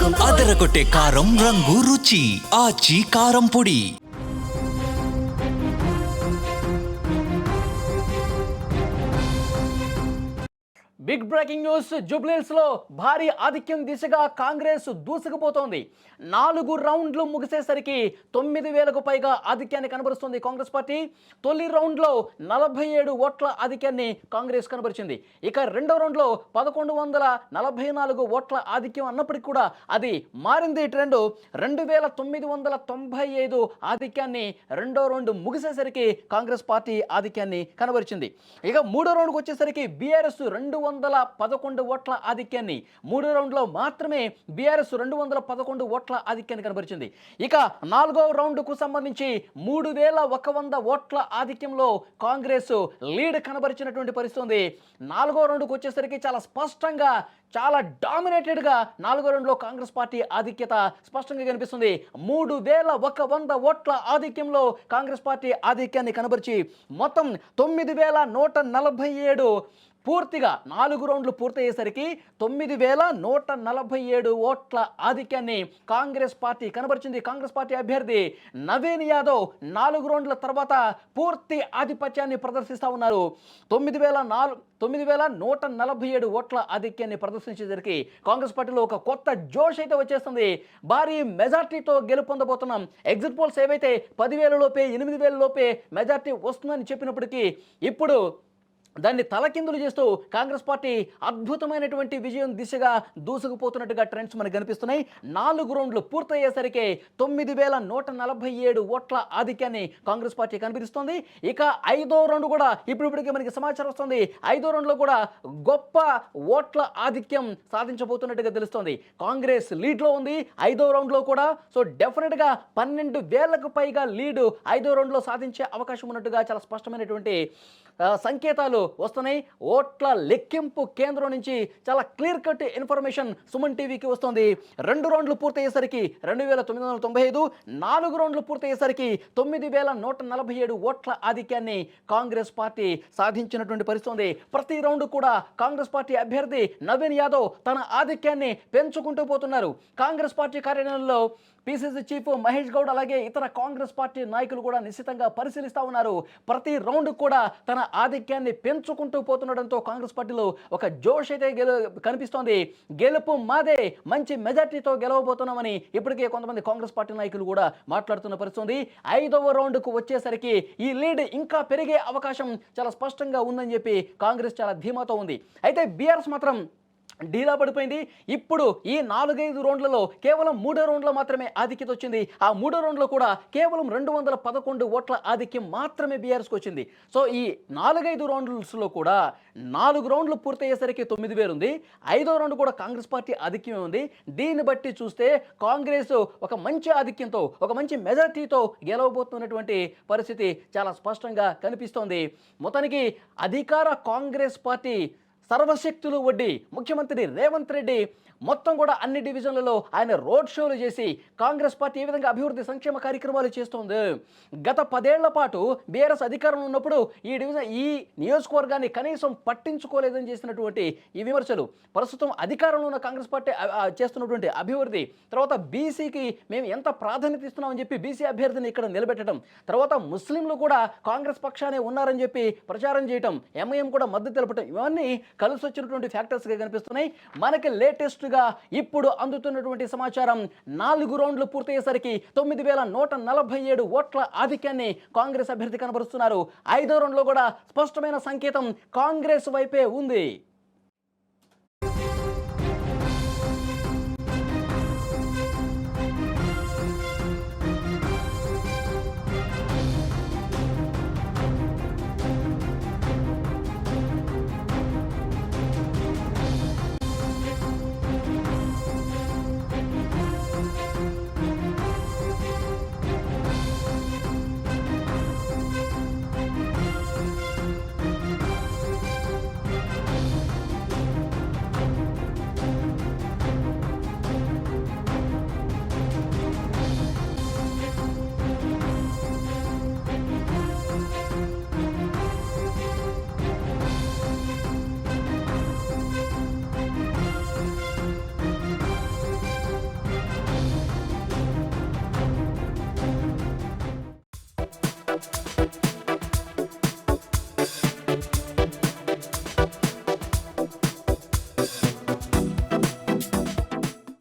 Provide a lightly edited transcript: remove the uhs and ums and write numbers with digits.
అదరగొట్టే కారం రంగు రుచి ఆచి కారం పొడి. Big breaking news. జూబ్లీహిల్స్లో భారీ ఆధిక్యం దిశగా కాంగ్రెస్ దూసుకుపోతోంది. 4 రౌండ్లు ముగిసేసరికి 9,000కు పైగా ఆధిక్యాన్ని కనబరుస్తుంది కాంగ్రెస్ పార్టీ. తొలి రౌండ్లో 47 ఓట్ల ఆధిక్యాన్ని కాంగ్రెస్ కనబరిచింది. ఇక రెండో రౌండ్లో 1144 ఓట్ల ఆధిక్యం అన్నప్పటికీ కూడా అది మారింది ట్రెండ్. 2,995 ఆధిక్యాన్ని రెండో రౌండ్ ముగిసేసరికి కాంగ్రెస్ పార్టీ ఆధిక్యాన్ని కనబరిచింది. ఇక మూడో రౌండ్కి వచ్చేసరికి బీఆర్ఎస్ 211 ఓట్ల ఆధిక్యాన్ని, మూడో రౌండ్లో మాత్రమే బీఆర్ఎస్ 211 ఓట్ల ఆధిక్యాన్ని కనబరిచింది. ఇక నాలుగో రౌండ్కు సంబంధించి 3,100 ఓట్ల ఆధిక్యంలో కాంగ్రెస్ లీడ్ కనబరిచినటువంటి పరిస్థితి ఉంది. నాలుగో రౌండ్కు వచ్చేసరికి చాలా స్పష్టంగా, చాలా డామినేటెడ్గా నాలుగో రౌండ్లో కాంగ్రెస్ పార్టీ ఆధిక్యత స్పష్టంగా కనిపిస్తుంది. 3,100 ఓట్ల ఆధిక్యంలో కాంగ్రెస్ పార్టీ ఆధిక్యాన్ని కనబరిచి మొత్తం 9,147 పూర్తిగా 4 రౌండ్లు పూర్తయ్యేసరికి 9,147 ఓట్ల ఆధిక్యాన్ని కాంగ్రెస్ పార్టీ కనబరిచింది. కాంగ్రెస్ పార్టీ అభ్యర్థి నవీన్ యాదవ్ 4 రౌండ్ల తర్వాత పూర్తి ఆధిపత్యాన్ని ప్రదర్శిస్తూ ఉన్నారు. 9,147 ఓట్ల ఆధిక్యాన్ని ప్రదర్శించేసరికి కాంగ్రెస్ పార్టీలో ఒక కొత్త జోష్ అయితే వచ్చేస్తుంది. భారీ మెజార్టీతో గెలుపొందబోతున్నాం. ఎగ్జిట్ పోల్స్ ఏవైతే 10,000 లోపే, 8,000 లోపే మెజార్టీ వస్తుందని చెప్పినప్పటికీ ఇప్పుడు దాన్ని తలకిందులు చేస్తూ కాంగ్రెస్ పార్టీ అద్భుతమైనటువంటి విజయం దిశగా దూసుకుపోతున్నట్టుగా ట్రెండ్స్ మనకు కనిపిస్తున్నాయి. 4 రౌండ్లు పూర్తయ్యేసరికి 9,147 ఓట్ల ఆధిక్యాన్ని కాంగ్రెస్ పార్టీ కనిపిస్తుంది. ఇక ఐదో రౌండ్ కూడా ఇప్పటికే మనకి సమాచారం వస్తుంది. ఐదో రౌండ్లో కూడా గొప్ప ఓట్ల ఆధిక్యం సాధించబోతున్నట్టుగా తెలుస్తోంది. కాంగ్రెస్ లీడ్లో ఉంది ఐదో రౌండ్లో కూడా. సో డెఫినెట్గా 12,000కు పైగా లీడ్ ఐదో రౌండ్లో సాధించే అవకాశం ఉన్నట్టుగా చాలా స్పష్టమైనటువంటి సంకేతాలు వస్తున్నాయి. ఓట్ల లెక్కింపు కేంద్రం నుంచి చాలా క్లియర్ కట్ ఇన్ఫర్మేషన్ సుమన్ టీవీకి వస్తుంది. 2 రౌండ్లు పూర్తయ్యేసరికి 2,995, 4 రౌండ్లు పూర్తయ్యేసరికి 9,147 ఓట్ల ఆధిక్యాన్ని కాంగ్రెస్ పార్టీ సాధించినటువంటి పరిస్థితి. ప్రతి రౌండ్ కూడా కాంగ్రెస్ పార్టీ అభ్యర్థి నవీన్ యాదవ్ తన ఆధిక్యాన్ని పెంచుకుంటూ పోతున్నారు. కాంగ్రెస్ పార్టీ కార్యాలయంలో పిసిసి చీఫ్ మహేష్ గౌడ్ అలాగే ఇతర కాంగ్రెస్ పార్టీ నాయకులు కూడా నిశ్చితంగా పరిశీలిస్తూ ఉన్నారు. ప్రతి రౌండ్ కూడా తన ఆధిక్యాన్ని పెంచుకుంటూ పోతుండడంతో కాంగ్రెస్ పార్టీలో ఒక జోష్ అయితే కనిపిస్తోంది. గెలుపు మాదే, మంచి మెజార్టీతో గెలవబోతున్నామని ఇప్పటికే కొంతమంది కాంగ్రెస్ పార్టీ నాయకులు కూడా మాట్లాడుతున్న పరిస్థితి. 5వ రౌండ్కు వచ్చేసరికి ఈ లీడ్ ఇంకా పెరిగే అవకాశం చాలా స్పష్టంగా ఉందని చెప్పి కాంగ్రెస్ చాలా ధీమాతో ఉంది. అయితే బీఆర్ఎస్ మాత్రం డీలా పడిపోయింది. ఇప్పుడు ఈ 4-5 రౌండ్లలో కేవలం 3వ రౌండ్లో మాత్రమే ఆధిక్యత వచ్చింది. ఆ 3వ రౌండ్లో కూడా కేవలం 211 ఓట్ల ఆధిక్యం మాత్రమే బీఆర్ఎస్కి వచ్చింది. సో ఈ 4-5 రౌండ్స్లో కూడా 4 రౌండ్లు పూర్తయ్యేసరికి 9,000 ఉంది. 5వ రౌండ్ కూడా కాంగ్రెస్ పార్టీ ఆధిక్యం ఉంది. దీన్ని బట్టి చూస్తే కాంగ్రెస్ ఒక మంచి ఆధిక్యంతో, ఒక మంచి మెజార్టీతో గెలవబోతున్నటువంటి పరిస్థితి చాలా స్పష్టంగా కనిపిస్తోంది. మొత్తానికి అధికార కాంగ్రెస్ పార్టీ సర్వశక్తులు వడ్డీ ముఖ్యమంత్రి రేవంత్ రెడ్డి మొత్తం కూడా అన్ని డివిజన్లలో ఆయన రోడ్ షోలు చేసి కాంగ్రెస్ పార్టీ ఏ విధంగా అభివృద్ధి సంక్షేమ కార్యక్రమాలు చేస్తోంది. గత 10 ఏళ్ల పాటు బీఆర్ఎస్ అధికారంలో ఉన్నప్పుడు ఈ నియోజకవర్గాన్ని కనీసం పట్టించుకోలేదని చేసినటువంటి ఈ విమర్శలు, ప్రస్తుతం అధికారంలో ఉన్న కాంగ్రెస్ పార్టీ చేస్తున్నటువంటి అభివృద్ధి, తర్వాత బీసీకి మేము ఎంత ప్రాధాన్యత ఇస్తున్నామని చెప్పి బీసీ అభ్యర్థిని ఇక్కడ నిలబెట్టడం, తర్వాత ముస్లింలు కూడా కాంగ్రెస్ పక్షానే ఉన్నారని చెప్పి ప్రచారం చేయటం, ఎంఐఎం కూడా మద్దతు తెలపడం, ఇవన్నీ కలిసి వచ్చినటువంటి ఫ్యాక్టర్స్గా కనిపిస్తున్నాయి. మనకి లేటెస్ట్గా ఇప్పుడు అందుతున్నటువంటి సమాచారం 4 రౌండ్లు పూర్తయ్యేసరికి 9,147 ఓట్ల ఆధిక్యాన్ని కాంగ్రెస్ అభ్యర్థి కనబరుస్తున్నారు. 5వ రౌండ్లో కూడా స్పష్టమైన సంకేతం కాంగ్రెస్ వైపే ఉంది.